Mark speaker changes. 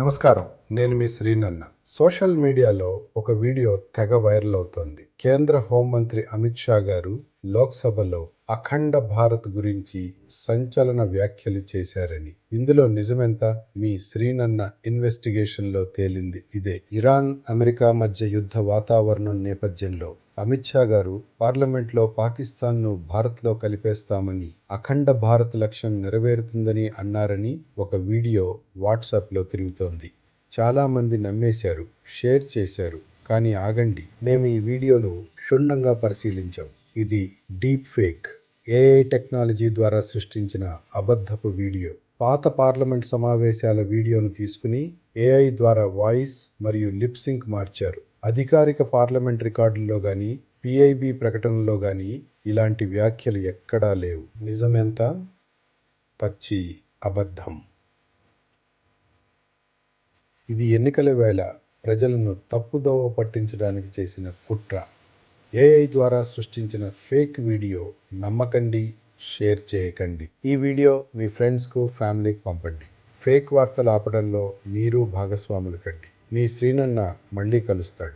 Speaker 1: నమస్కారం. నేను మీ శ్రీనన్న. సోషల్ మీడియాలో ఒక వీడియో తెగ వైరల్ అవుతోంది. కేంద్ర హోంమంత్రి అమిత్ షా గారు లోక్సభలో అఖండ భారత్ గురించి సంచలన వ్యాఖ్యలు చేశారని. ఇందులో నిజమెంత? మీ శ్రీనన్న ఇన్వెస్టిగేషన్లో తేలింది ఇదే. ఇరాన్, అమెరికా మధ్య యుద్ధ వాతావరణం నేపథ్యంలో అమిత్ షా గారు పార్లమెంట్లో పాకిస్తాన్ను భారత్లో కలిపేస్తామని, అఖండ భారత్ లక్ష్యం నెరవేరుతుందని అన్నారని ఒక వీడియో వాట్సాప్లో తిరుగుతోంది. చాలామంది నమ్మేశారు, షేర్ చేశారు. కానీ ఆగండి, మేము ఈ వీడియోను క్షుణ్ణంగా పరిశీలించాం. ఇది డీప్ ఫేక్, ఏఐ టెక్నాలజీ ద్వారా సృష్టించిన అబద్ధపు వీడియో. పాత పార్లమెంట్ సమావేశాల వీడియోను తీసుకుని ఏఐ ద్వారా వాయిస్ మరియు లిప్ సింక్ మార్చారు. అధికారిక పార్లమెంట్ రికార్డుల్లో కానీ, పిఐబి ప్రకటనలో కానీ ఇలాంటి వ్యాఖ్యలు ఎక్కడా లేవు. నిజమెంత? పచ్చి అబద్ధం. ఇది ఎన్నికల వేళ ప్రజలను తప్పుదోవ పట్టించడానికి చేసిన కుట్ర. ఏఐ ద్వారా సృష్టించిన ఫేక్ వీడియో నమ్మకండి, షేర్ చేయకండి. ఈ వీడియో మీ ఫ్రెండ్స్కు, ఫ్యామిలీకి పంపండి. ఫేక్ వార్తలు ఆపడంలో మీరు భాగస్వాములు కండి. మీ శ్రీనన్న మళ్ళీ కలుస్తాడు.